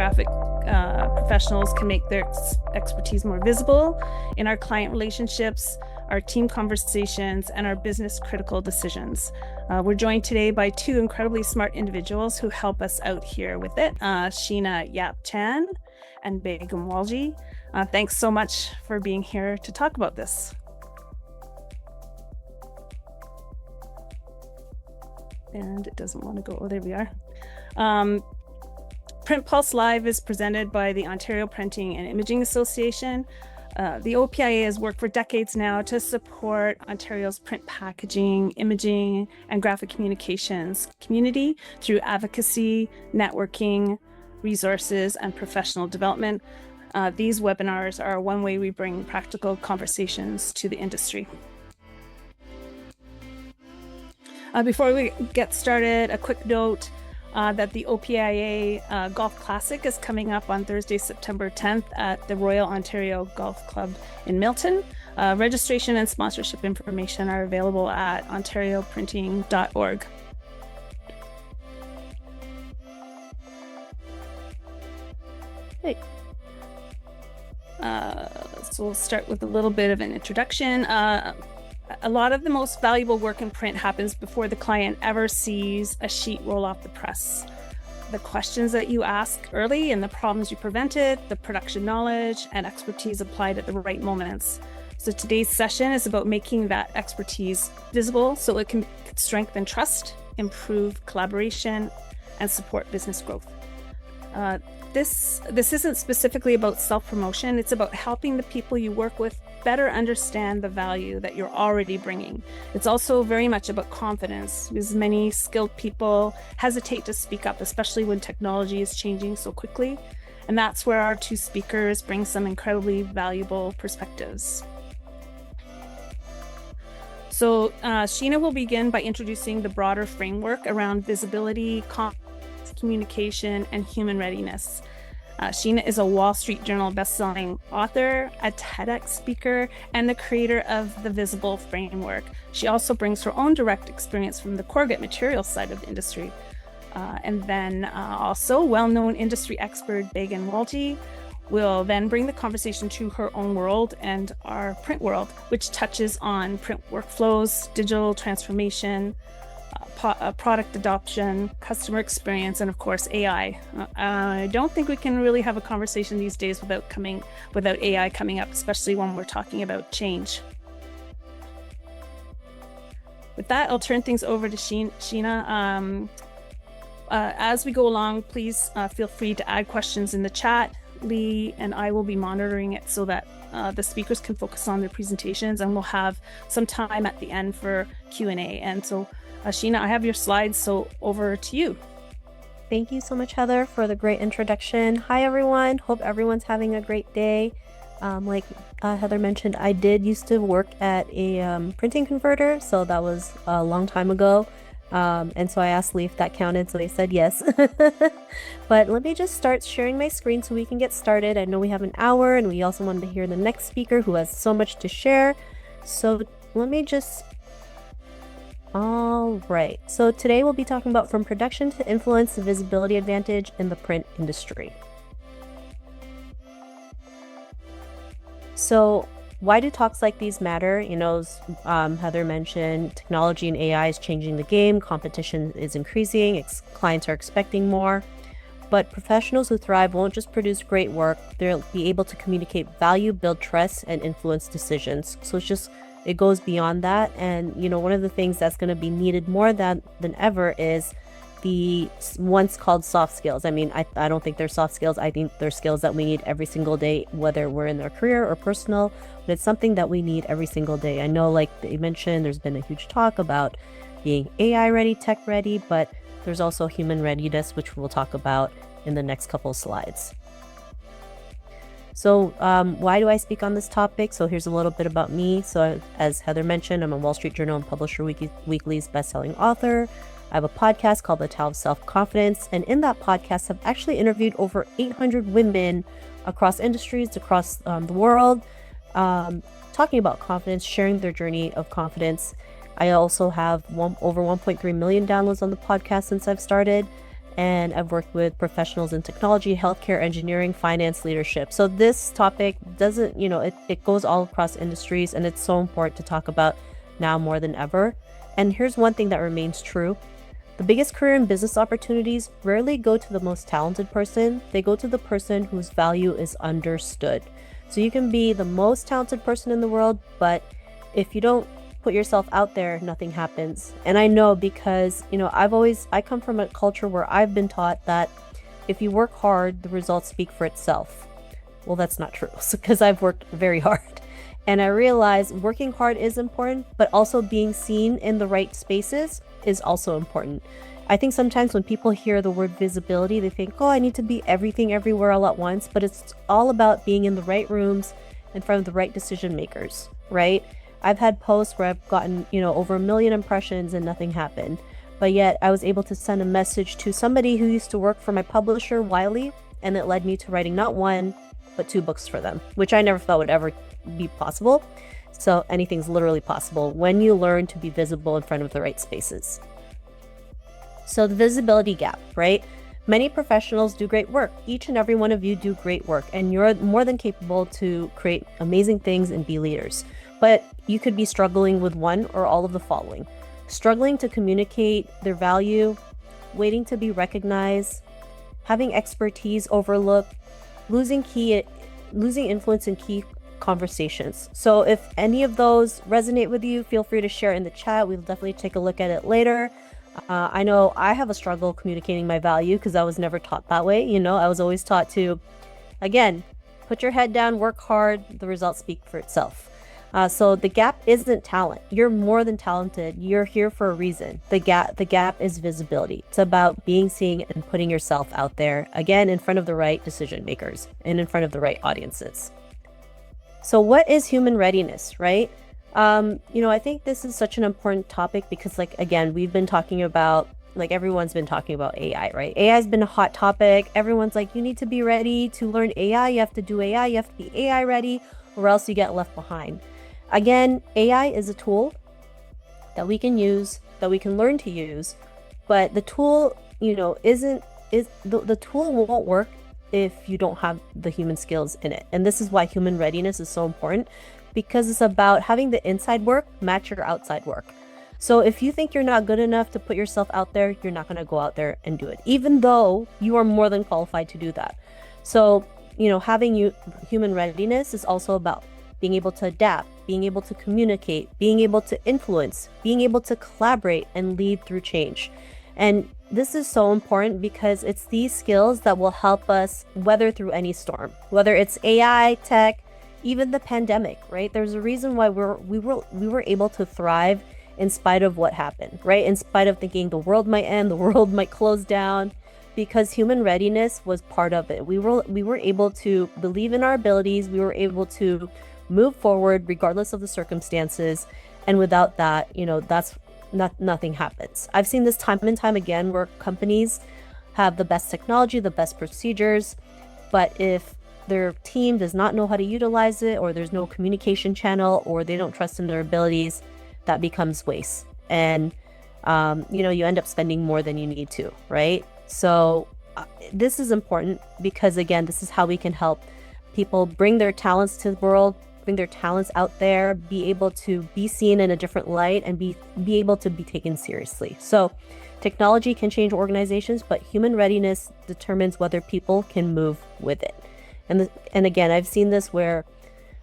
graphic professionals can make their expertise more visible in our client relationships, our team conversations, and our business critical decisions. We're joined today by two incredibly smart individuals who help us out here with it, Sheena Yap Chan and Begum Walji. Thanks so much for being here to talk about this. And it doesn't want to go. Oh, there we are. PrintPulse Live is presented by the Ontario Printing and Imaging Association. The OPIA has worked for decades now to support Ontario's print packaging, imaging, and graphic communications community through advocacy, networking, resources, and professional development. These webinars are one way we bring practical conversations to the industry. Before we get started, a quick note that the OPIA Golf Classic is coming up on Thursday, September 10th at the Royal Ontario Golf Club in Milton. Registration and sponsorship information are available at ontarioprinting.org. Hey. So we'll start with a little bit of an introduction. A lot of the most valuable work in print happens before the client ever sees a sheet roll off the press. The questions that you ask early and the problems you prevented, the production knowledge and expertise applied at the right moments. So today's session is about making that expertise visible so it can strengthen trust, improve collaboration, and support business growth. This isn't specifically about self-promotion. It's about helping the people you work with better understand the value that you're already bringing. It's also very much about confidence, because many skilled people hesitate to speak up, especially when technology is changing so quickly. And that's where our two speakers bring some incredibly valuable perspectives. So Sheena will begin by introducing the broader framework around visibility, communication, and human readiness. Sheena is a Wall Street Journal bestselling author, a TEDx speaker, and the creator of the Visible Framework. She also brings her own direct experience from the corrugate materials side of the industry. And then also well-known industry expert Begum Walji will then bring the conversation to her own world and our print world, which touches on print workflows, digital transformation, product adoption, customer experience, and of course AI. I don't think we can really have a conversation these days without AI coming up, especially when we're talking about change. With that, I'll turn things over to Sheena. As we go along, please feel free to add questions in the chat. Lee and I will be monitoring it so that the speakers can focus on their presentations, and we'll have some time at the end for Q&A. And so Sheena, I have your slides, so over to you. Thank you so much, Heather, for the great introduction. Hi, everyone. Hope everyone's having a great day. Like Heather mentioned, I did used to work at a printing converter, so that was a long time ago. And so I asked Lee if that counted, so they said yes. But let me just start sharing my screen so we can get started. I know we have an hour, and we also wanted to hear the next speaker who has so much to share. So let me just... All right, so today we'll be talking about from production to influence, the visibility advantage in the print industry. So why do talks like these matter? You know, as Heather mentioned, technology and AI is changing the game, competition is increasing, clients are expecting more. But professionals who thrive won't just produce great work, they'll be able to communicate value, build trust, and influence decisions. So it goes beyond that. And, you know, one of the things that's going to be needed more than ever is the once called soft skills. I mean, I don't think they're soft skills. I think they're skills that we need every single day, whether we're in our career or personal, but it's something that we need every single day. I know, like they mentioned, there's been a huge talk about being AI ready, tech ready, but there's also human readiness, which we'll talk about in the next couple of slides. So why do I speak on this topic? So here's a little bit about me. So as Heather mentioned, I'm a Wall Street Journal and Publisher Weekly's bestselling author. I have a podcast called The Tao of Self-Confidence. And in that podcast, I've actually interviewed over 800 women across industries, across the world, talking about confidence, sharing their journey of confidence. I also have over 1.3 million downloads on the podcast since I've started. and I've worked with professionals in technology, healthcare, engineering, finance, leadership. So this topic doesn't, it goes all across industries, and it's so important to talk about now more than ever. And here's one thing that remains true. The biggest career and business opportunities rarely go to the most talented person. They go to the person whose value is understood. So you can be the most talented person in the world, but if you don't put yourself out there, nothing happens. And I know because, I come from a culture where I've been taught that if you work hard, the results speak for itself. Well, that's not true, because I've worked very hard. And I realize working hard is important, but also being seen in the right spaces is also important. I think sometimes when people hear the word visibility, they think, oh, I need to be everything everywhere all at once. But it's all about being in the right rooms in front of the right decision makers, right? I've had posts where I've gotten, over 1 million impressions and nothing happened. But yet I was able to send a message to somebody who used to work for my publisher, Wiley, and it led me to writing not one, but 2 books for them, which I never thought would ever be possible. So anything's literally possible when you learn to be visible in front of the right spaces. So the visibility gap, right? Many professionals do great work. Each and every one of you do great work, and you're more than capable to create amazing things and be leaders. But you could be struggling with one or all of the following: struggling to communicate their value, waiting to be recognized, having expertise overlooked, losing influence in key conversations. So if any of those resonate with you, feel free to share in the chat. We'll definitely take a look at it later. I know I have a struggle communicating my value because I was never taught that way. I was always taught to, again, put your head down, work hard, the results speak for itself. So the gap isn't talent. You're more than talented. You're here for a reason. The gap is visibility. It's about being seen and putting yourself out there, again, in front of the right decision makers and in front of the right audiences. So what is human readiness, right? I think this is such an important topic because, again, we've been talking about, everyone's been talking about AI, right? AI has been a hot topic. Everyone's like, you need to be ready to learn AI. You have to do AI. You have to be AI ready, or else you get left behind. Again, AI is a tool that we can use, that we can learn to use, but the tool, the tool won't work if you don't have the human skills in it. And this is why human readiness is so important, because it's about having the inside work match your outside work. So if you think you're not good enough to put yourself out there, you're not going to go out there and do it, even though you are more than qualified to do that. So, having human readiness is also about being able to adapt, being able to communicate, being able to influence, being able to collaborate and lead through change. And this is so important because it's these skills that will help us weather through any storm, whether it's AI, tech, even the pandemic, right? There's a reason why we were able to thrive in spite of what happened, right? In spite of thinking the world might end, the world might close down, because human readiness was part of it. We were able to believe in our abilities. We were able to move forward regardless of the circumstances. And without that, nothing happens. I've seen this time and time again where companies have the best technology, the best procedures, but if their team does not know how to utilize it, or there's no communication channel, or they don't trust in their abilities, that becomes waste. And, you end up spending more than you need to, right? So this is important because, again, this is how we can help people bring their talents to the world, bring their talents out there, be able to be seen in a different light, and be able to be taken seriously. So technology can change organizations, but human readiness determines whether people can move with it. And again, I've seen this where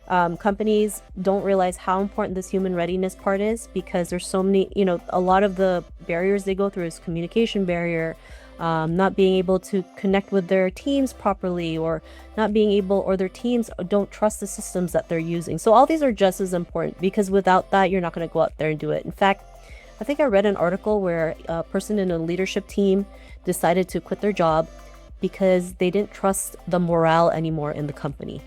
companies don't realize how important this human readiness part is, because there's so many, a lot of the barriers they go through is communication barrier, not being able to connect with their teams properly, or not being able, or their teams don't trust the systems that they're using. So all these are just as important, because without that, you're not going to go out there and do it. In fact, I think I read an article where a person in a leadership team decided to quit their job because they didn't trust the morale anymore in the company.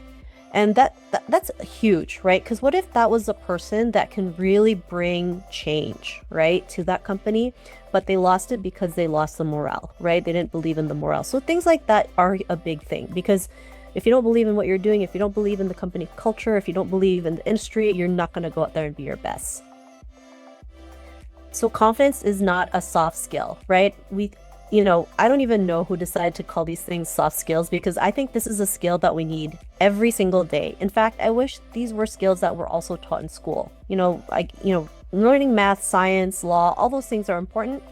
And that's huge, right? Because what if that was a person that can really bring change, right, to that company, but they lost it because they lost the morale, right? They didn't believe in the morale. So things like that are a big thing, because if you don't believe in what you're doing, if you don't believe in the company culture, if you don't believe in the industry, you're not going to go out there and be your best. So confidence is not a soft skill, right? I don't even know who decided to call these things soft skills, because I think this is a skill that we need every single day. In fact, I wish these were skills that were also taught in school. Learning math, science, law, all those things are important,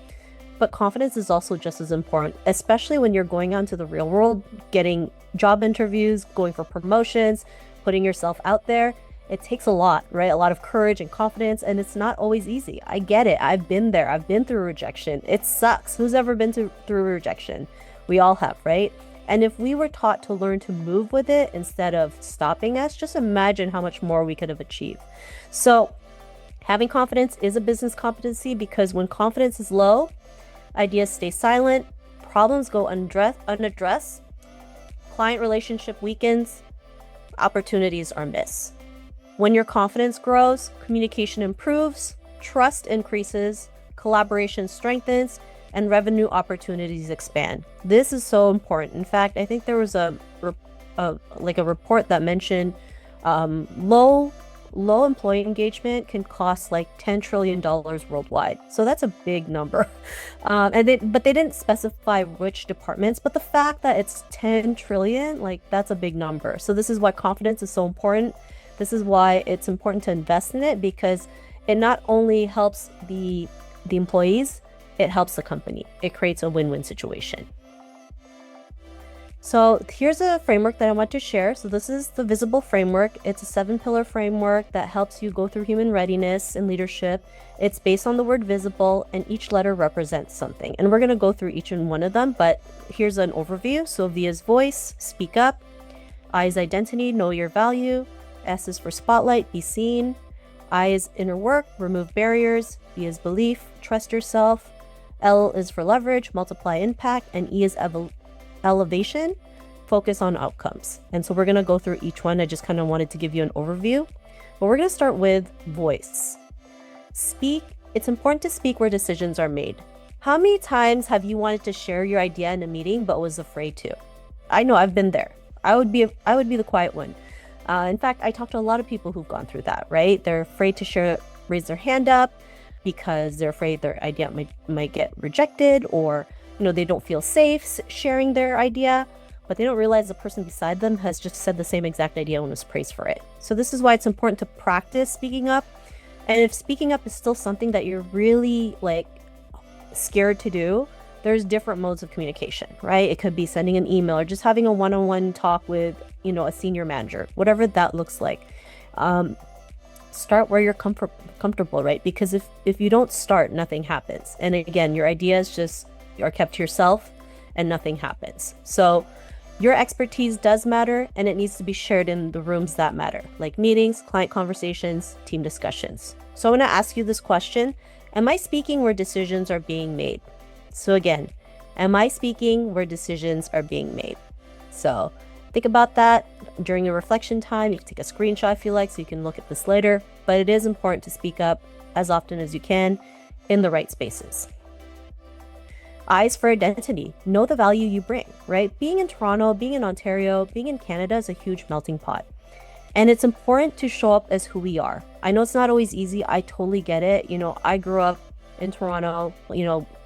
but confidence is also just as important, especially when you're going out into the real world, getting job interviews, going for promotions, putting yourself out there. It takes a lot, right? A lot of courage and confidence, and it's not always easy. I get it. I've been there. I've been through rejection. It sucks. Who's ever been through rejection? We all have, right? And if we were taught to learn to move with it instead of stopping us, just imagine how much more we could have achieved. So having confidence is a business competency, because when confidence is low, ideas stay silent, problems go unaddressed, client relationship weakens, opportunities are missed. When your confidence grows, communication improves, trust increases, collaboration strengthens, and revenue opportunities expand. This is so important. In fact, I think there was a report that mentioned low employee engagement can cost like $10 trillion worldwide. So that's a big number. But they didn't specify which departments, but the fact that it's 10 trillion, like that's a big number. So this is why confidence is so important. This is why it's important to invest in it, because it not only helps the employees, it helps the company. It creates a win-win situation. So here's a framework that I want to share. So this is the Visible framework. It's a 7-pillar framework that helps you go through human readiness and leadership. It's based on the word visible, and each letter represents something. And we're going to go through each and one of them, but here's an overview. So V is voice, speak up. I is identity, know your value. S is for spotlight, be seen. I is inner work, remove barriers. B is belief, trust yourself. L is for leverage, multiply impact. And E is elevation, focus on outcomes. And so we're going to go through each one. I just kind of wanted to give you an overview. But we're going to start with voice. Speak. It's important to speak where decisions are made. How many times have you wanted to share your idea in a meeting but was afraid to? I know, I've been there. I would be the quiet one. In fact, I talked to a lot of people who've gone through that, right? They're afraid to raise their hand up because they're afraid their idea might get rejected, or they don't feel safe sharing their idea, but they don't realize the person beside them has just said the same exact idea and was praised for it. So this is why it's important to practice speaking up. And if speaking up is still something that you're really scared to do, there's different modes of communication, right? It could be sending an email or just having a one-on-one talk with, a senior manager, whatever that looks like. Start where you're comfortable, right? Because if you don't start, nothing happens. And again, your ideas just are kept to yourself and nothing happens. So your expertise does matter, and it needs to be shared in the rooms that matter, like meetings, client conversations, team discussions. So I'm going to ask you this question. Am I speaking where decisions are being made? So again, am I speaking where decisions are being made? So think about that during your reflection time. You can take a screenshot if you like, so you can look at this later, but it is important to speak up as often as you can in the right spaces. I is for identity. Know the value you bring, right? Being in Toronto, being in Ontario, being in Canada is a huge melting pot. And it's important to show up as who we are. I know it's not always easy. I totally get it. I grew up in Toronto.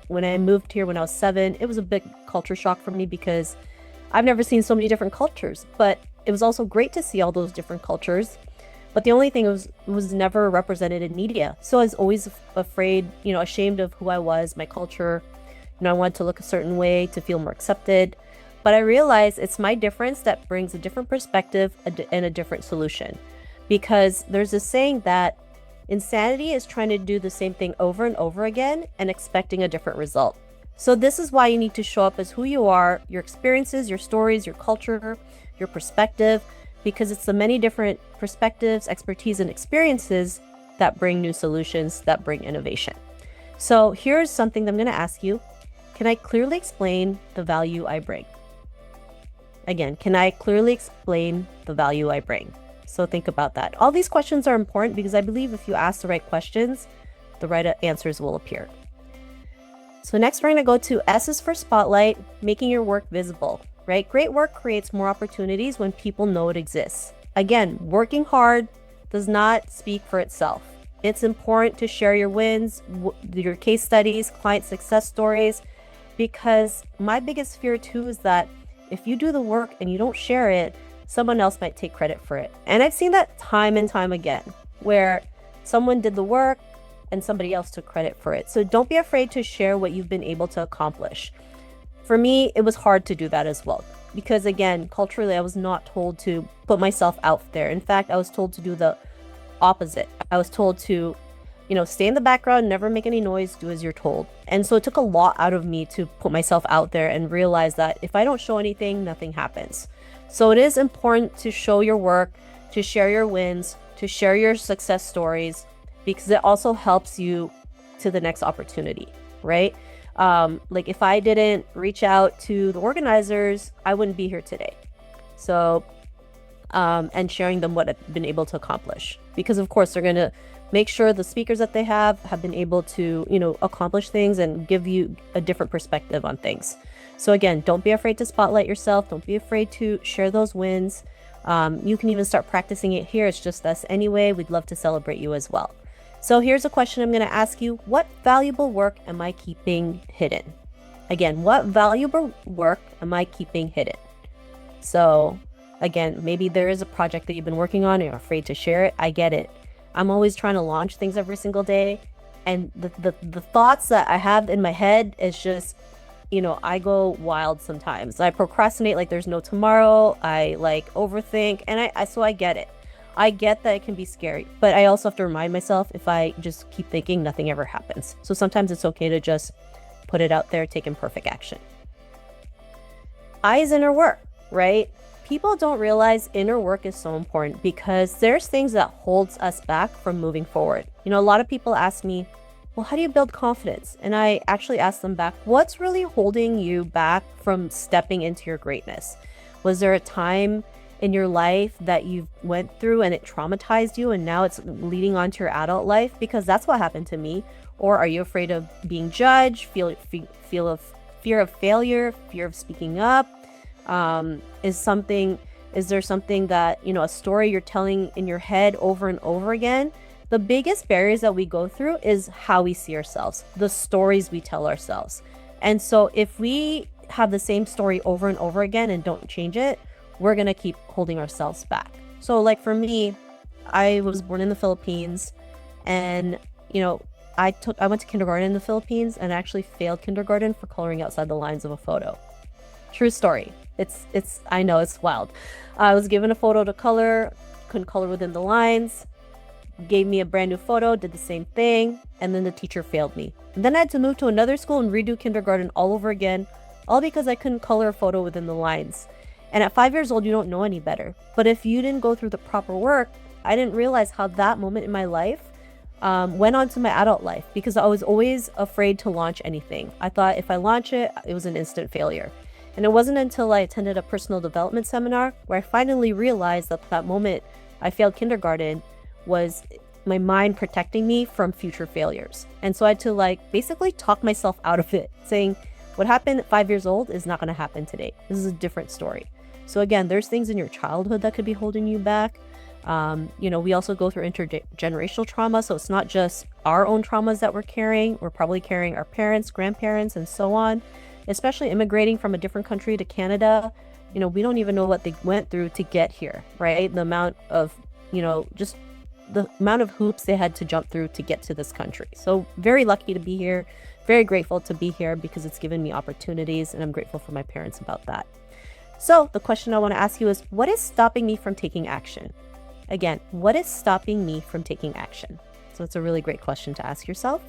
When I moved here when I was 7, it was a big culture shock for me because I've never seen so many different cultures. But it was also great to see all those different cultures. But the only thing was never represented in media. So I was always afraid, ashamed of who I was, my culture. I wanted to look a certain way to feel more accepted. But I realized it's my difference that brings a different perspective and a different solution. Because there's a saying that insanity is trying to do the same thing over and over again and expecting a different result. So this is why you need to show up as who you are, your experiences, your stories, your culture, your perspective, because it's the many different perspectives, expertise, and experiences that bring new solutions, that bring innovation. So here's something that I'm going to ask you. Can I clearly explain the value I bring? Again, can I clearly explain the value I bring? So think about that. All these questions are important because I believe if you ask the right questions, the right answers will appear. So next we're going to go to S is for spotlight, making your work visible, right? Great work creates more opportunities when people know it exists. Again, working hard does not speak for itself. It's important to share your wins, your case studies, client success stories, because my biggest fear too is that if you do the work and you don't share it, someone else might take credit for it. And I've seen that time and time again, where someone did the work and somebody else took credit for it. So don't be afraid to share what you've been able to accomplish. For me, it was hard to do that as well, because again, culturally, I was not told to put myself out there. In fact, I was told to do the opposite. I was told to, stay in the background, never make any noise, do as you're told. And so it took a lot out of me to put myself out there and realize that if I don't show anything, nothing happens. So it is important to show your work, to share your wins, to share your success stories, because it also helps you to the next opportunity, right? Like if I didn't reach out to the organizers, I wouldn't be here today. So, and sharing them what I've been able to accomplish, because of course they're going to make sure the speakers that they have been able to, accomplish things and give you a different perspective on things. So again, don't be afraid to spotlight yourself. Don't be afraid to share those wins. You can even start practicing it here. It's just us anyway. We'd love to celebrate you as well. So here's a question I'm going to ask you. What valuable work am I keeping hidden? Again, what valuable work am I keeping hidden? So again, maybe there is a project that you've been working on and you're afraid to share it. I get it. I'm always trying to launch things every single day. And the thoughts that I have in my head is just, I go wild sometimes. I procrastinate like there's no tomorrow. I overthink, and so I get it. I get that it can be scary, but I also have to remind myself, if I just keep thinking, nothing ever happens. So sometimes it's okay to just put it out there, take imperfect action. Eyes inner work, right? People don't realize inner work is so important because there's things that holds us back from moving forward. A lot of people ask me, well, how do you build confidence? And I actually ask them back, what's really holding you back from stepping into your greatness? Was there a time in your life that you went through and it traumatized you and now it's leading on to your adult life? Because that's what happened to me. Or are you afraid of being judged, fear of failure, fear of speaking up? Is there something that, a story you're telling in your head over and over again? The biggest barriers that we go through is how we see ourselves, the stories we tell ourselves. And so if we have the same story over and over again and don't change it, we're going to keep holding ourselves back. So like for me, I was born in the Philippines, and, I went to kindergarten in the Philippines and actually failed kindergarten for coloring outside the lines of a photo. True story. I know it's wild. I was given a photo to color, couldn't color within the lines, gave me a brand new photo, did the same thing, and then the teacher failed me. And then I had to move to another school and redo kindergarten all over again, all because I couldn't color a photo within the lines. And at 5 years old, you don't know any better. But if you didn't go through the proper work, I didn't realize how that moment in my life went on to my adult life, because I was always afraid to launch anything. I thought if I launch it, it was an instant failure. And it wasn't until I attended a personal development seminar where I finally realized that moment I failed kindergarten was my mind protecting me from future failures. And so I had to basically talk myself out of it, saying what happened at 5 years old is not going to happen today. This is a different story. So again, there's things in your childhood that could be holding you back. We also go through intergenerational trauma. So it's not just our own traumas that we're carrying. We're probably carrying our parents, grandparents, and so on. Especially immigrating from a different country to Canada, we don't even know what they went through to get here, right? The amount of, just the amount of hoops they had to jump through to get to this country. So very lucky to be here, very grateful to be here because it's given me opportunities, and I'm grateful for my parents about that. So the question I want to ask you is, what is stopping me from taking action? Again, what is stopping me from taking action? So it's a really great question to ask yourself.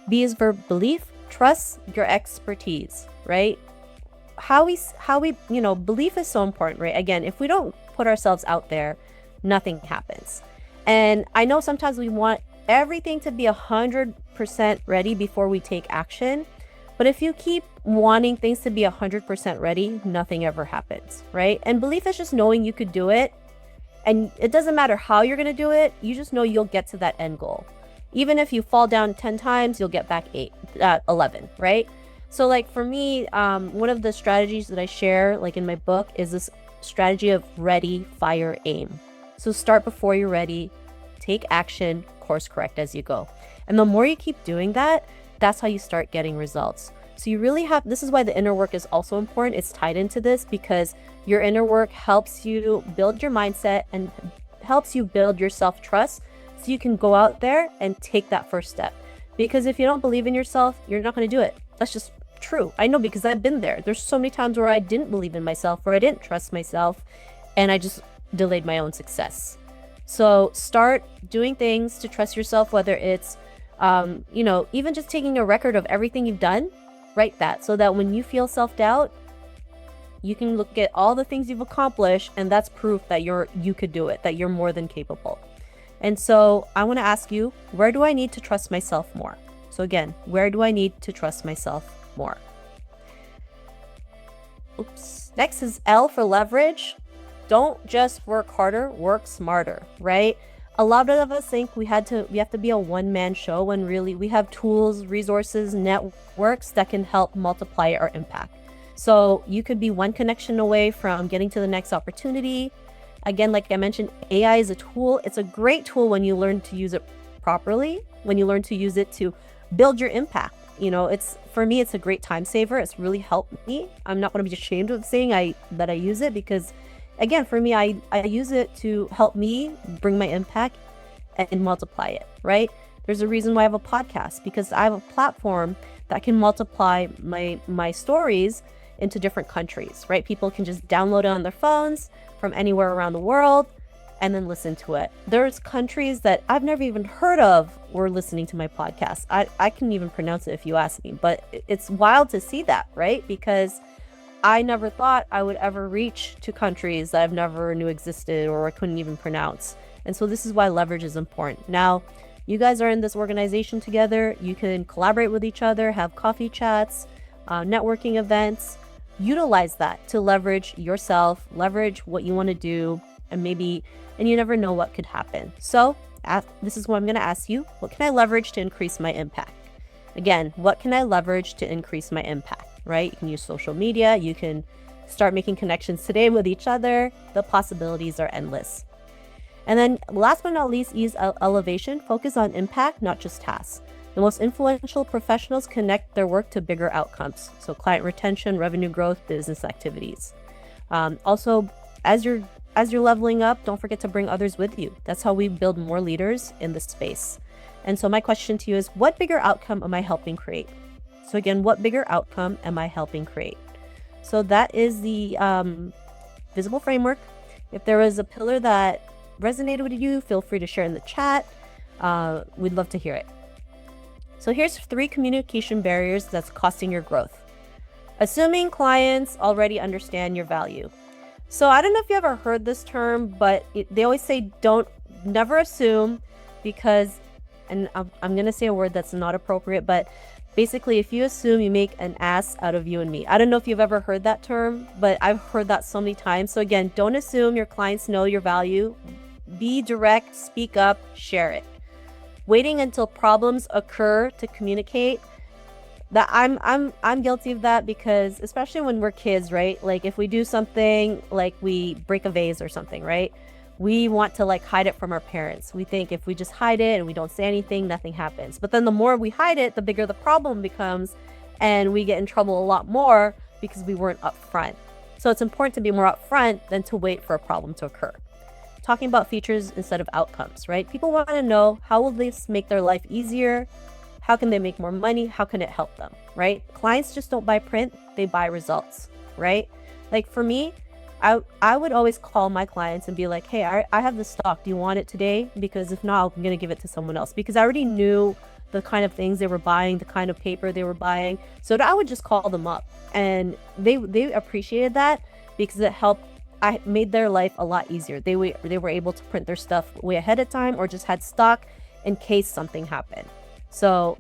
B is verb belief. Trust your expertise, right? How we, belief is so important, right? Again, if we don't put ourselves out there, nothing happens. And I know sometimes we want everything to be 100% ready before we take action. But if you keep wanting things to be 100% ready, nothing ever happens, right? And belief is just knowing you could do it. And it doesn't matter how you're going to do it. You just know you'll get to that end goal. Even if you fall down 10 times, you'll get back 11, right? So for me, one of the strategies that I share in my book is this strategy of ready, fire, aim. So start before you're ready, take action, course correct as you go. And the more you keep doing that, that's how you start getting results. So you really have, this is why the inner work is also important. It's tied into this because your inner work helps you build your mindset and helps you build your self-trust so you can go out there and take that first step. Because if you don't believe in yourself, you're not going to do it. That's just true. I know because I've been there. There's so many times where I didn't believe in myself, where I didn't trust myself, and I just delayed my own success. So start doing things to trust yourself, whether it's, even just taking a record of everything you've done, write that so that when you feel self-doubt, you can look at all the things you've accomplished, and that's proof that you could do it, that you're more than capable. And so I want to ask you, where do I need to trust myself more? So again, where do I need to trust myself more? Oops. Next is L for leverage. Don't just work harder, work smarter, right? A lot of us think we have to be a one-man show when really we have tools, resources, networks that can help multiply our impact. So you could be one connection away from getting to the next opportunity. Again, like I mentioned, AI is a tool. It's a great tool when you learn to use it properly, when you learn to use it to build your impact. For me, it's a great time saver. It's really helped me. I'm not going to be ashamed of saying that I use it because, again, for me, I use it to help me bring my impact and multiply it, right? There's a reason why I have a podcast, because I have a platform that can multiply my stories into different countries, right? People can just download it on their phones from anywhere around the world and then listen to it. There's countries that I've never even heard of were listening to my podcast. I couldn't even pronounce it if you ask me, but it's wild to see that, right? Because I never thought I would ever reach to countries that I've never knew existed or I couldn't even pronounce. And so this is why leverage is important. Now, you guys are in this organization together. You can collaborate with each other, have coffee chats, networking events. Utilize that to leverage yourself, leverage what you want to do, and you never know what could happen. So this is what I'm going to ask you. What can I leverage to increase my impact? Again, what can I leverage to increase my impact, right? You can use social media. You can start making connections today with each other. The possibilities are endless. And then last but not least is elevation. Focus on impact, not just tasks. The most influential professionals connect their work to bigger outcomes. So client retention, revenue growth, business activities. Also, as you're leveling up, don't forget to bring others with you. That's how we build more leaders in this space. And so my question to you is, what bigger outcome am I helping create? So again, what bigger outcome am I helping create? So that is the visible framework. If there was a pillar that resonated with you, feel free to share in the chat. We'd love to hear it. So here's 3 communication barriers that's costing your growth. Assuming clients already understand your value. So I don't know if you ever heard this term, but they always say never assume, because, and I'm going to say a word that's not appropriate, but basically if you assume, you make an ass out of you and me. I don't know if you've ever heard that term, but I've heard that so many times. So again, don't assume your clients know your value. Be direct, speak up, share it. Waiting until problems occur to communicate, that I'm guilty of that, because especially when we're kids, right? Like if we do something, like we break a vase or something, right? We want to hide it from our parents. We think if we just hide it and we don't say anything, nothing happens. But then the more we hide it, the bigger the problem becomes, and we get in trouble a lot more because we weren't upfront. So it's important to be more upfront than to wait for a problem to occur. Talking about features instead of outcomes, right? People want to know, how will this make their life easier? How can they make more money? How can it help them, right? Clients just don't buy print, they buy results, right? Like for me, I would always call my clients and be like, hey, I have this stock. Do you want it today? Because if not, I'm going to give it to someone else, because I already knew the kind of things they were buying, the kind of paper they were buying. So I would just call them up, and they appreciated that because it helped. I made their life a lot easier. They were able to print their stuff way ahead of time, or just had stock in case something happened. So,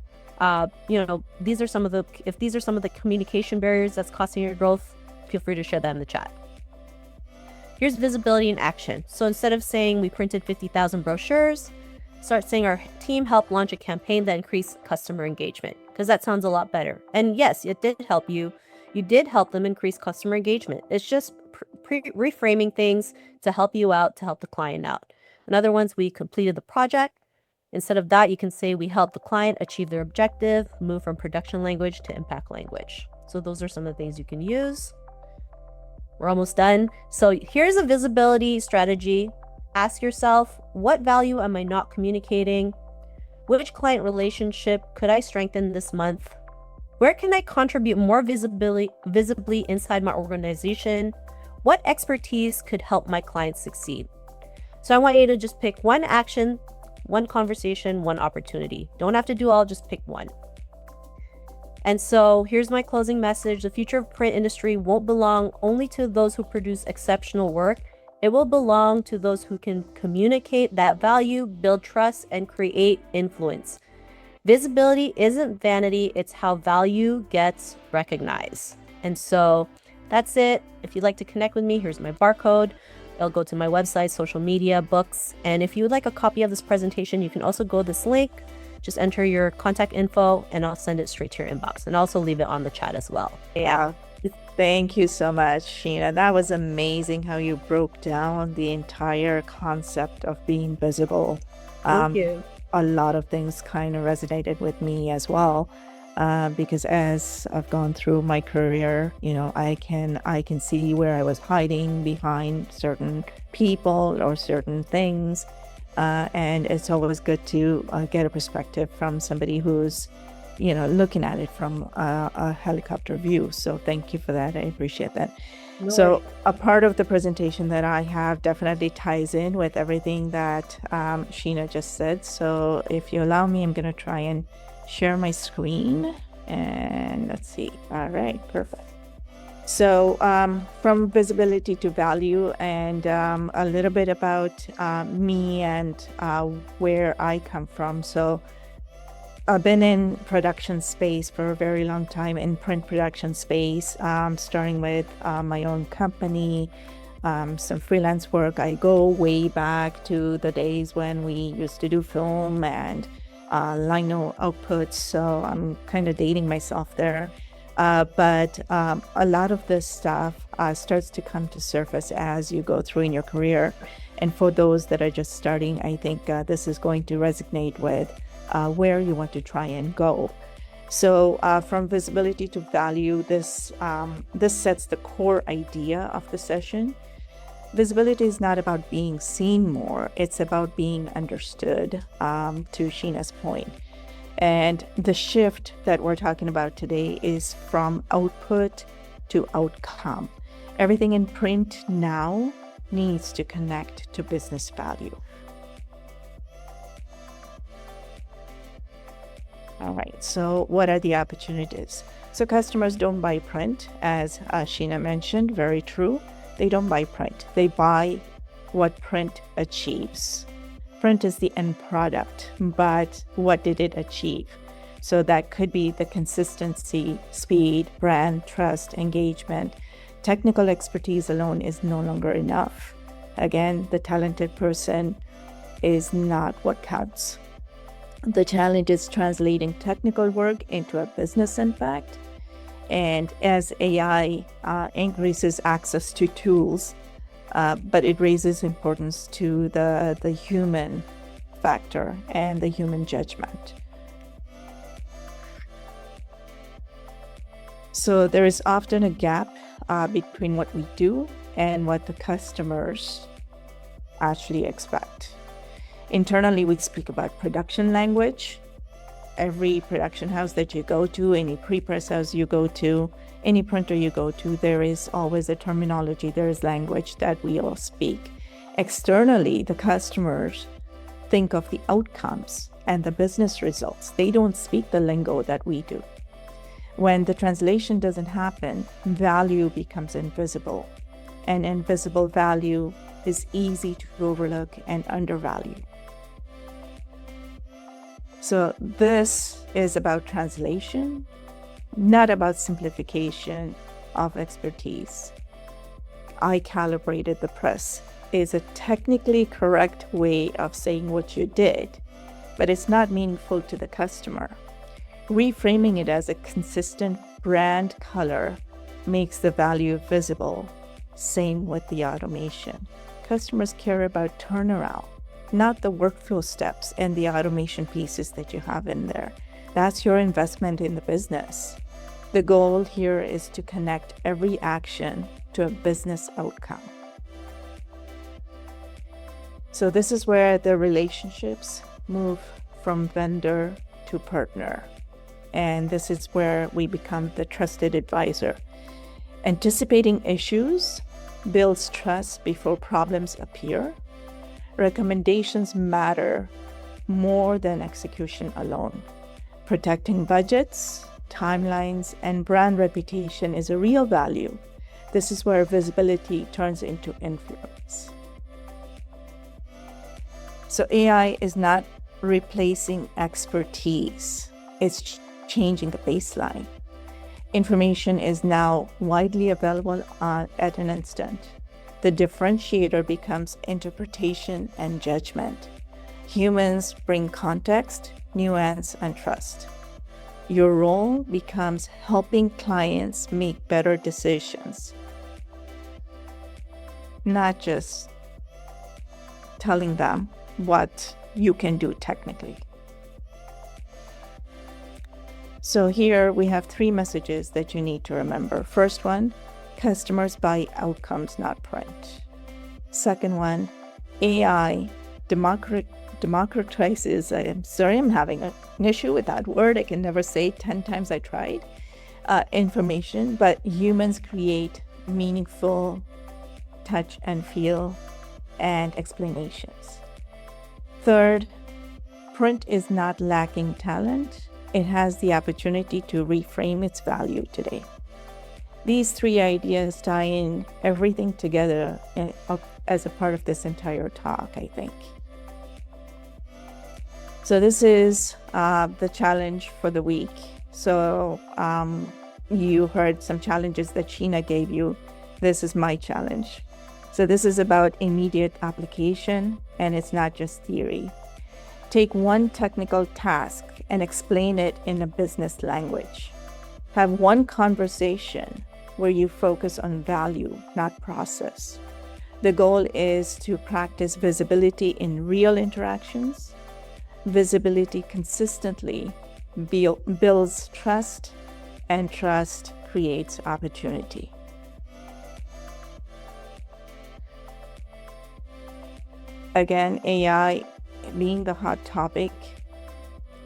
these are some of the communication barriers that's costing your growth, feel free to share that in the chat. Here's visibility in action. So instead of saying we printed 50,000 brochures, start saying our team helped launch a campaign that increased customer engagement, because that sounds a lot better. And yes, it did help you. You did help them increase customer engagement. It's just reframing things to help you out, to help the client out. Another one's we completed the project. Instead of that, you can say we help the client achieve their objective, move from production language to impact language. So those are some of the things you can use. We're almost done. So here's a visibility strategy. Ask yourself, what value am I not communicating? Which client relationship could I strengthen this month? Where can I contribute more visibly inside my organization? What expertise could help my clients succeed? So I want you to just pick one action, one conversation, one opportunity. Don't have to do all, just pick one. And so here's my closing message. The future of print industry won't belong only to those who produce exceptional work. It will belong to those who can communicate that value, build trust, and create influence. Visibility isn't vanity, it's how value gets recognized. And so that's it. If you'd like to connect with me, here's my barcode. It'll go to my website, social media, books. And if you would like a copy of this presentation, you can also go to this link. Just enter your contact info and I'll send it straight to your inbox, and also leave it on the chat as well. Yeah. Thank you so much, Sheena. That was amazing how you broke down the entire concept of being visible. Thank you. A lot of things kind of resonated with me as well, because as I've gone through my career, I can see where I was hiding behind certain people or certain things. And it's always good to get a perspective from somebody who's, looking at it from a helicopter view. So thank you for that. I appreciate that. So a part of the presentation that I have definitely ties in with everything that Sheena just said. So if you allow me, I'm going to try and share my screen. And let's see. All right, perfect. So from visibility to value, and a little bit about me and where I come from. So I've been in production space for a very long time, in print production space, starting with my own company, some freelance work. I go way back to the days when we used to do film and lino outputs. So I'm kind of dating myself there. But a lot of this stuff starts to come to surface as you go through in your career. And for those that are just starting, I think this is going to resonate with where you want to try and go. So from visibility to value, this sets the core idea of the session. Visibility is not about being seen more. It's about being understood, to Sheena's point. And the shift that we're talking about today is from output to outcome. Everything in print now needs to connect to business value. All right, so what are the opportunities? So customers don't buy print, as Sheena mentioned, very true. They don't buy print. They buy what print achieves. Print is the end product, but what did it achieve? So that could be the consistency, speed, brand, trust, engagement. Technical expertise alone is no longer enough. Again, the talented person is not what counts. The challenge is translating technical work into a business impact. And as AI increases access to tools, but it raises importance to the human factor and the human judgment. So there is often a gap between what we do and what the customers actually expect. Internally, we speak about production language. Every production house that you go to, any pre-press house you go to, any printer you go to, there is always a terminology, there is language that we all speak. Externally, the customers think of the outcomes and the business results. They don't speak the lingo that we do. When the translation doesn't happen, value becomes invisible. And invisible value is easy to overlook and undervalue. So this is about translation, not about simplification of expertise. I calibrated the press is a technically correct way of saying what you did, but it's not meaningful to the customer. Reframing it as a consistent brand color makes the value visible. Same with the automation. Customers care about turnaround, not the workflow steps and the automation pieces that you have in there. That's your investment in the business. The goal here is to connect every action to a business outcome. So this is where the relationships move from vendor to partner. And this is where we become the trusted advisor. Anticipating issues builds trust before problems appear. Recommendations matter more than execution alone. Protecting budgets, timelines, and brand reputation is a real value. This is where visibility turns into influence. So AI is not replacing expertise. It's changing the baseline. Information is now widely available at an instant. The differentiator becomes interpretation and judgment. Humans bring context, nuance, and trust. Your role becomes helping clients make better decisions, not just telling them what you can do technically. So here we have 3 messages that you need to remember. First one, customers buy outcomes, not print. Second one, AI democratizes, I'm sorry, I'm having an issue with that word. I can never say 10 times I tried, information, but humans create meaningful touch and feel and explanations. Third, print is not lacking talent. It has the opportunity to reframe its value today. These 3 ideas tie in everything together as a part of this entire talk, I think. So this is the challenge for the week. So you heard some challenges that Sheena gave you. This is my challenge. So this is about immediate application, and it's not just theory. Take one technical task and explain it in a business language. Have one conversation where you focus on value, not process. The goal is to practice visibility in real interactions. Visibility consistently builds trust, and trust creates opportunity. Again, AI being the hot topic,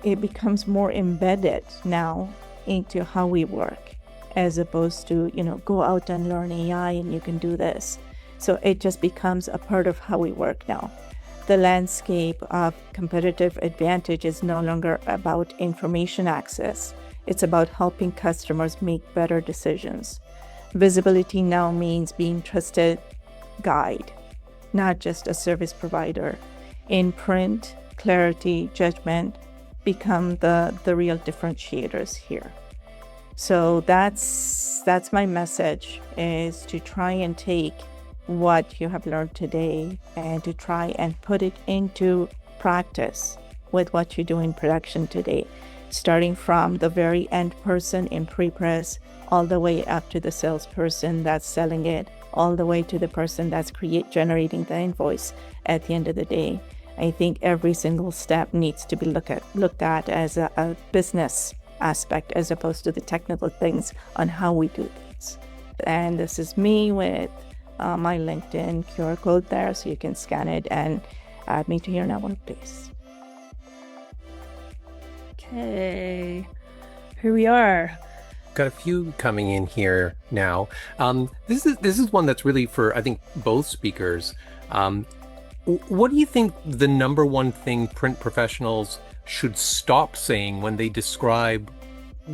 it becomes more embedded now into how we work, as opposed to, go out and learn AI and you can do this. So it just becomes a part of how we work now. The landscape of competitive advantage is no longer about information access. It's about helping customers make better decisions. Visibility now means being trusted guide, not just a service provider. In print, clarity, judgment become the real differentiators here. So that's my message, is to try and take what you have learned today and to try and put it into practice with what you do in production today, starting from the very end person in pre-press all the way up to the salesperson that's selling it, all the way to the person that's generating the invoice at the end of the day. I think every single step needs to be looked at as a business aspect, as opposed to the technical things on how we do things. And this is me with my LinkedIn QR code there, so you can scan it and add me to your network, please. Okay, here we are. Got a few coming in here now. This is one that's really for, I think, both speakers. What do you think the number one thing print professionals should stop saying when they describe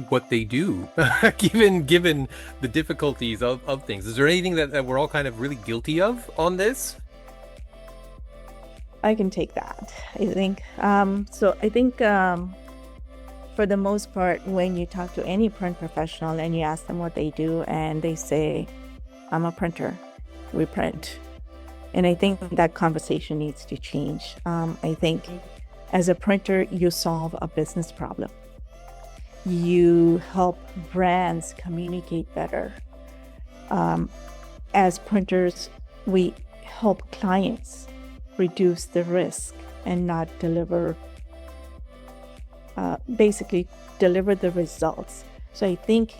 what they do, given the difficulties of things? Is there anything that we're all kind of really guilty of on this? I can take that, I think. For the most part, when you talk to any print professional and you ask them what they do, and they say, I'm a printer, we print. And I think that conversation needs to change. I think as a printer, you solve a business problem. You help brands communicate better. As printers, we help clients reduce the risk and not deliver, basically deliver the results. So I think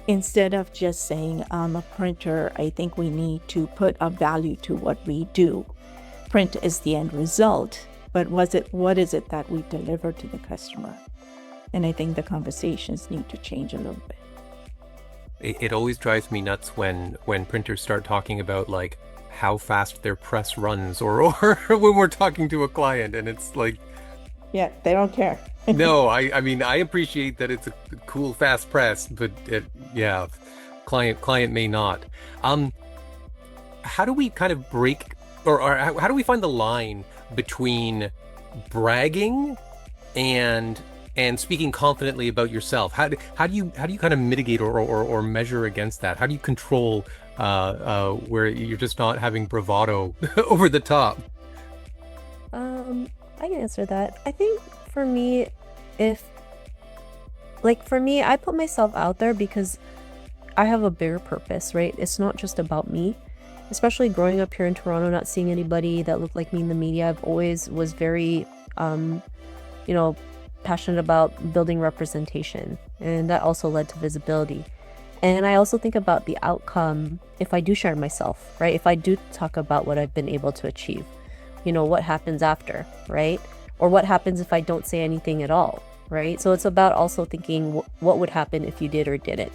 instead of just saying I'm a printer, I think we need to put a value to what we do. Print is the end result, but what is it that we deliver to the customer? And I think the conversations need to change a little bit. It always drives me nuts when printers start talking about like how fast their press runs, or when we're talking to a client, and it's like, Yeah, they don't care. no, I mean, I appreciate that it's a cool, fast press, but yeah, client may not. How do we kind of break, or how do we find the line between bragging and speaking confidently about yourself? How do you kind of mitigate or measure against that? How do you control where you're just not having bravado over the top? I can answer that. I think for me, I put myself out there because I have a bigger purpose, right? It's not just about me. Especially growing up here in Toronto, not seeing anybody that looked like me in the media, I've always was very, passionate about building representation, and that also led to visibility. And I also think about the outcome if I do share myself, right? If I do talk about what I've been able to achieve, what happens after, right? Or what happens if I don't say anything at all, right? So it's about also thinking what would happen if you did or didn't.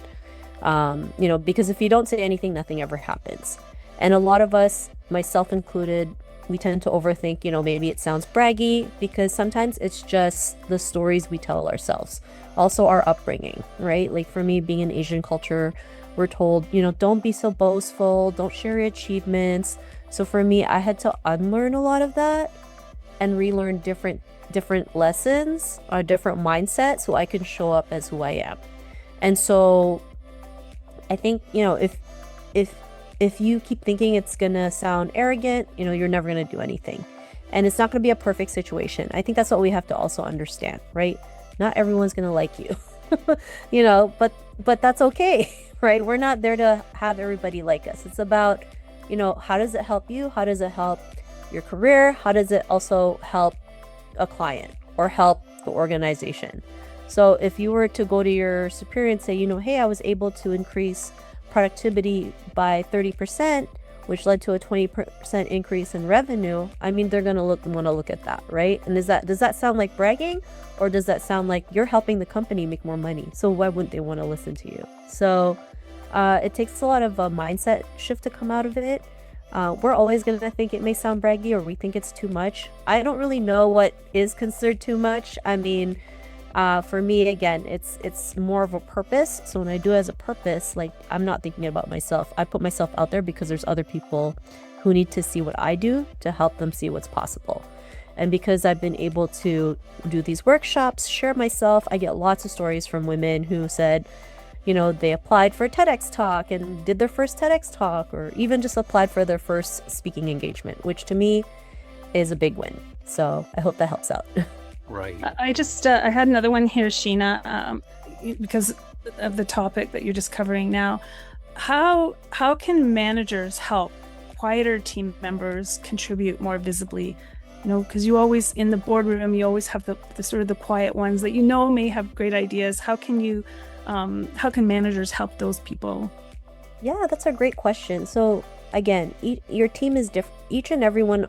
Because if you don't say anything, nothing ever happens. And a lot of us, myself included, we tend to overthink, maybe it sounds braggy, because sometimes it's just the stories we tell ourselves. Also our upbringing, right? Like for me, being in Asian culture, we're told, don't be so boastful, don't share your achievements. So for me, I had to unlearn a lot of that and relearn different lessons or different mindset so I can show up as who I am. And so I think, if you keep thinking it's gonna sound arrogant, you're never gonna do anything. And it's not gonna be a perfect situation. I think that's what we have to also understand, right? Not everyone's gonna like you, but that's okay, right? We're not there to have everybody like us. It's about, how does it help you? How does it help your career? How does it also help a client or help the organization? So if you were to go to your superior and say, hey, I was able to increase productivity by 30%, which led to a 20% increase in revenue, I mean, they're going to want to look at that, right? And does that sound like bragging, or does that sound like you're helping the company make more money? So why wouldn't they want to listen to you? So it takes a lot of a mindset shift to come out of it. We're always going to think it may sound braggy, or we think it's too much. I don't really know what is considered too much. I mean, for me, again, it's more of a purpose. So when I do it as a purpose, like, I'm not thinking about myself. I put myself out there because there's other people who need to see what I do to help them see what's possible. And because I've been able to do these workshops, share myself, I get lots of stories from women who said, they applied for a TEDx talk and did their first TEDx talk, or even just applied for their first speaking engagement, which to me is a big win. So I hope that helps out. Right. I had another one here, Sheena, because of the topic that you're just covering now. How can managers help quieter team members contribute more visibly? Because you always, in the boardroom, you always have the sort of the quiet ones that may have great ideas. How can managers help those people? Yeah, that's a great question. So again, your team is different. Each and every one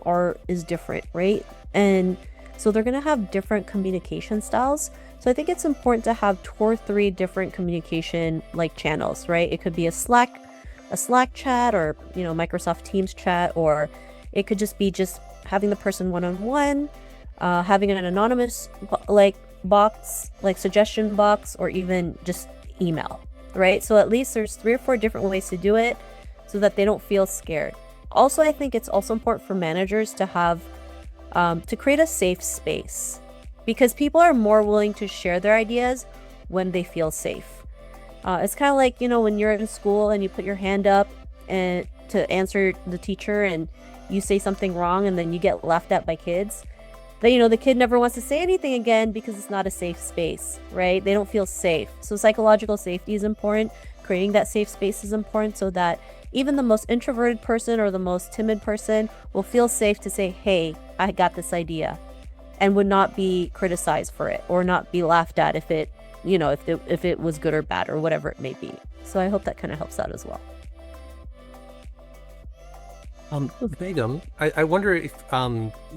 is different, right? And so they're going to have different communication styles. So I think it's important to have 2 or 3 different communication channels, right? It could be a Slack chat, or Microsoft Teams chat, or it could just be having the person one-on-one, having an anonymous box, suggestion box, or even just email, right? So at least there's 3 or 4 different ways to do it so that they don't feel scared. Also, I think it's also important for managers to have to create a safe space, because people are more willing to share their ideas when they feel safe. It's kind of like, when you're in school and you put your hand up and to answer the teacher, and you say something wrong and then you get laughed at by kids. The kid never wants to say anything again because it's not a safe space, right? They don't feel safe. So psychological safety is important. Creating that safe space is important so that even the most introverted person or the most timid person will feel safe to say, hey, I got this idea, and would not be criticized for it or not be laughed at if it, if it was good or bad or whatever it may be. So I hope that kind of helps out as well. Begum, I wonder if,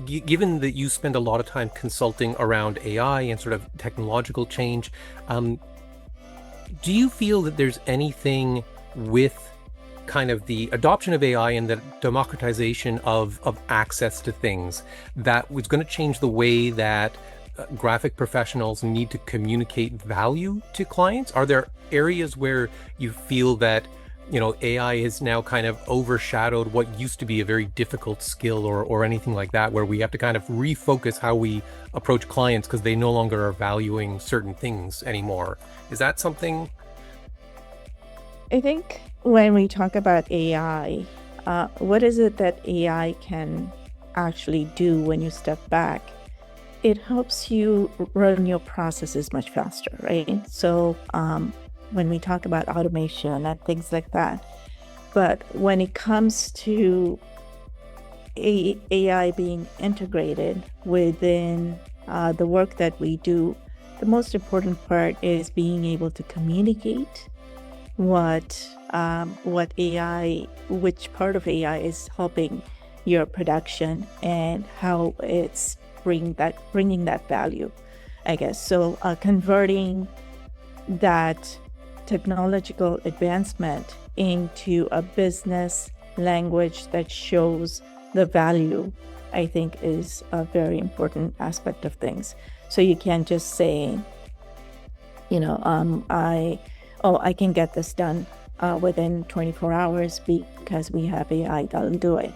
given that you spend a lot of time consulting around AI and sort of technological change, do you feel that there's anything with kind of the adoption of AI and the democratization of access to things that was going to change the way that graphic professionals need to communicate value to clients? Are there areas where you feel that AI has now kind of overshadowed what used to be a very difficult skill or anything like that, where we have to kind of refocus how we approach clients because they no longer are valuing certain things anymore? Is that something? I think when we talk about AI, what is it that AI can actually do when you step back? It helps you run your processes much faster, right? So when we talk about automation and things like that. But when it comes to AI being integrated within the work that we do, the most important part is being able to communicate which part of AI is helping your production and how it's bringing that value, I guess. So converting that technological advancement into a business language that shows the value, I think, is a very important aspect of things. So you can't just say, I can get this done within 24 hours because we have AI that'll do it.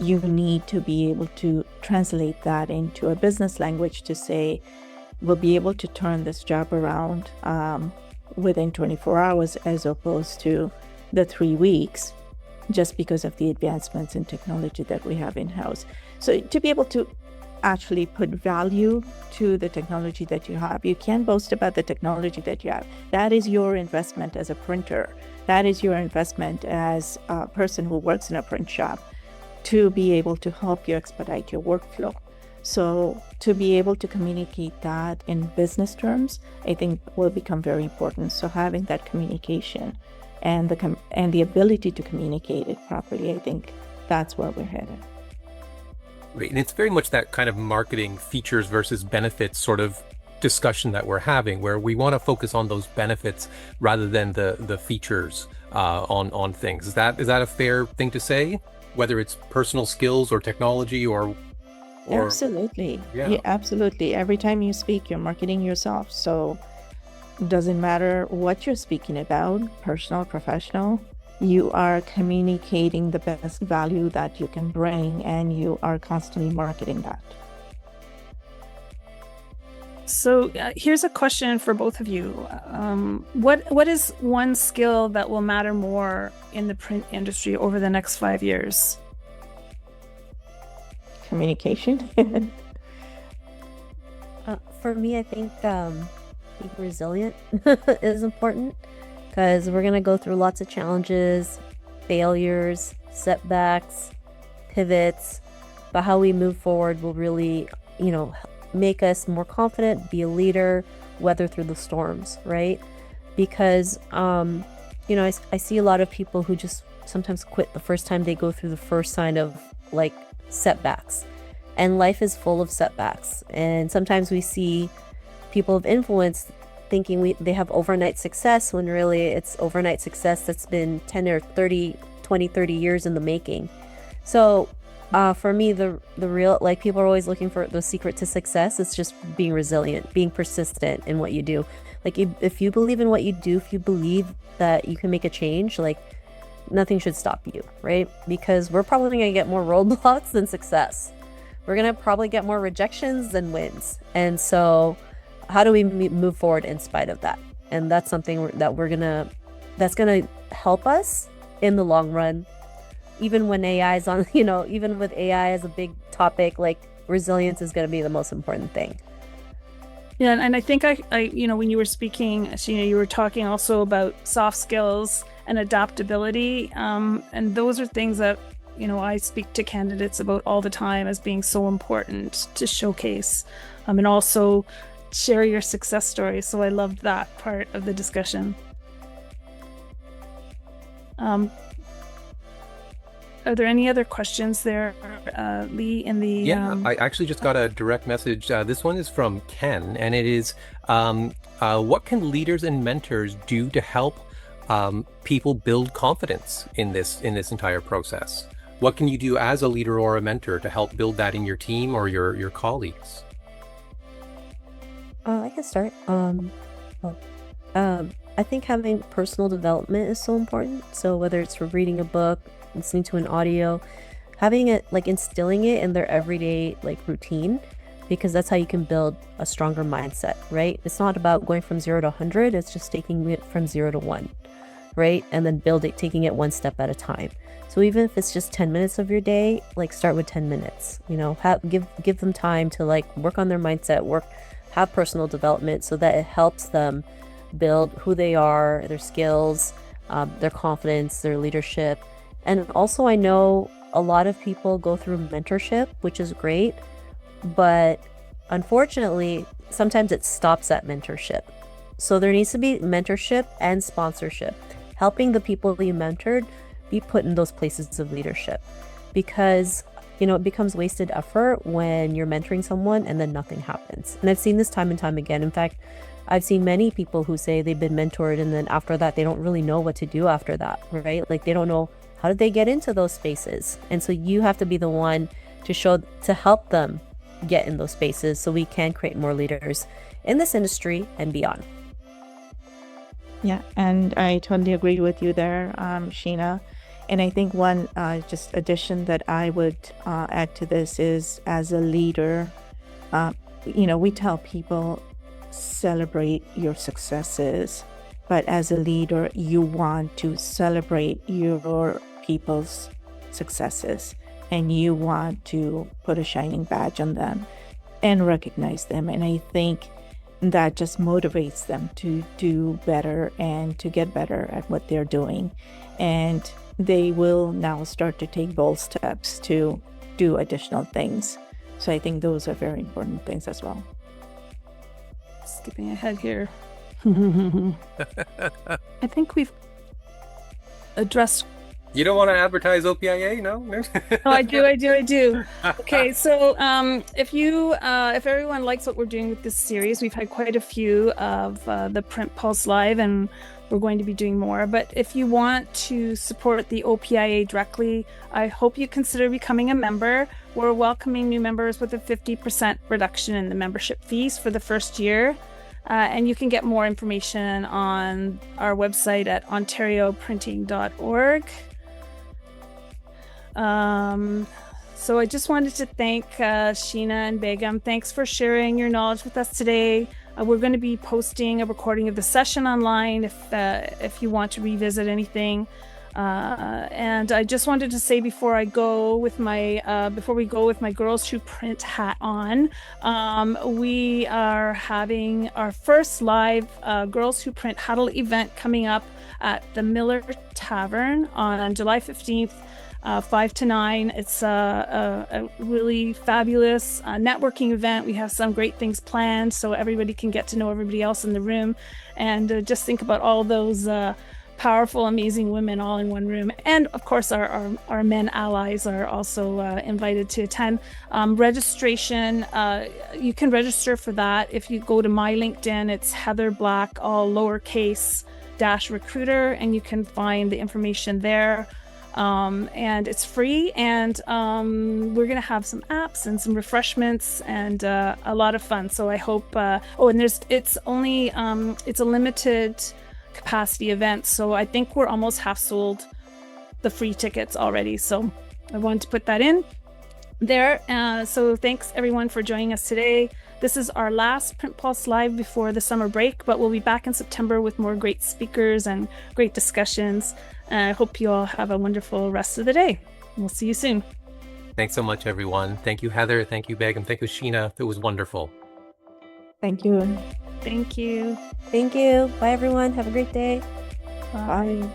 You need to be able to translate that into a business language to say, we'll be able to turn this job around within 24 hours as opposed to the 3 weeks, just because of the advancements in technology that we have in-house. So to be able to actually put value to the technology that you have, you can boast about the technology that you have. That is your investment as a printer. That is your investment as a person who works in a print shop to be able to help you expedite your workflow. So to be able to communicate that in business terms, I think will become very important. So having that communication and the ability to communicate it properly, I think that's where we're headed. Right. And it's very much that kind of marketing features versus benefits sort of discussion that we're having, where we want to focus on those benefits rather than the features on things. Is that a fair thing to say? Whether it's personal skills or technology or Absolutely. Yeah. Absolutely. Every time you speak, you're marketing yourself. So it doesn't matter what you're speaking about, personal, professional, you are communicating the best value that you can bring, and you are constantly marketing that. So here's a question for both of you. What is one skill that will matter more in the print industry over the next 5 years? Communication. For me, I think being resilient is important, because we're going to go through lots of challenges, failures, setbacks, pivots, but how we move forward will really, make us more confident, be a leader, weather through the storms, right? Because, I see a lot of people who just sometimes quit the first time they go through the first sign of setbacks. And life is full of setbacks. And sometimes we see people of influence thinking they have overnight success, when really it's overnight success that's been 10 or 30 years in the making. So for me, the real, people are always looking for the secret to success. It's just being resilient, being persistent in what you do. If you believe in what you do, if you believe that you can make a change, nothing should stop you, right? Because we're probably going to get more roadblocks than success. We're going to probably get more rejections than wins. And so how do we move forward in spite of that? And that's something that that's going to help us in the long run. Even when AI is on, even with AI as a big topic, resilience is going to be the most important thing. Yeah, and I think I when you were speaking, Sheena, you were talking also about soft skills and adaptability, and those are things that I speak to candidates about all the time as being so important to showcase, and also share your success story. So I loved that part of the discussion. Are there any other questions there, Lee, in the... Yeah, I actually just got a direct message. This one is from Ken, and it is, what can leaders and mentors do to help people build confidence in this entire process? What can you do as a leader or a mentor to help build that in your team or your colleagues? I can start. I think having personal development is so important. So whether it's for reading a book, listening to an audio, having it, like instilling it in their everyday like routine, because that's how you can build a stronger mindset, right? It's not about going from 0 to 100. It's just taking it from 0 to 1, right? And then taking it one step at a time. So even if it's just 10 minutes of your day, like start with 10 minutes, give them time to like work on their mindset, have personal development so that it helps them build who they are, their skills, their confidence, their leadership. And also I know a lot of people go through mentorship, which is great, but unfortunately, sometimes it stops at mentorship. So there needs to be mentorship and sponsorship, helping the people you mentored be put in those places of leadership, because it becomes wasted effort when you're mentoring someone and then nothing happens. And I've seen this time and time again. In fact, I've seen many people who say they've been mentored and then after that, they don't really know what to do after that, right? Like they don't know how did they get into those spaces. And so you have to be the one to help them get in those spaces so we can create more leaders in this industry and beyond. Yeah, and I totally agree with you there, Sheena. And I think one just addition that I would add to this is, as a leader, we tell people celebrate your successes, but as a leader, you want to celebrate your people's successes, and you want to put a shining badge on them and recognize them. And I think that just motivates them to do better and to get better at what they're doing. And they will now start to take bold steps to do additional things. So I think those are very important things as well. Skipping ahead here. I think we've addressed... You don't want to advertise OPIA, no? Oh, I do. Okay, so if everyone likes what we're doing with this series, we've had quite a few of the PrintPulse Live, and we're going to be doing more. But if you want to support the OPIA directly, I hope you consider becoming a member. We're welcoming new members with a 50% reduction in the membership fees for the first year. And you can get more information on our website at ontarioprinting.org. So I just wanted to thank Sheena and Begum. Thanks for sharing your knowledge with us today. We're going to be posting a recording of the session online if you want to revisit anything. And I just wanted to say before we go with my Girls Who Print hat on, we are having our first live Girls Who Print huddle event coming up at the Miller Tavern on July 15th. 5 to 9. It's a really fabulous networking event. We have some great things planned so everybody can get to know everybody else in the room, and just think about all those powerful, amazing women all in one room. And of course, our men allies are also invited to attend. Registration, you can register for that if you go to my LinkedIn. It's Heather Black, all lowercase --recruiter, and you can find the information there. And it's free, and we're gonna have some apps and some refreshments and a lot of fun. So I hope and it's a limited capacity event, so I think we're almost half sold the free tickets already, so I wanted to put that in there. So thanks everyone for joining us today. This is our last PrintPulse Live before the summer break, but we'll be back in September with more great speakers and great discussions. I hope you all have a wonderful rest of the day. We'll see you soon. Thanks so much, everyone. Thank you, Heather. Thank you, Begum. Thank you, Sheena. It was wonderful. Thank you. Thank you. Thank you. Bye, everyone. Have a great day. Bye.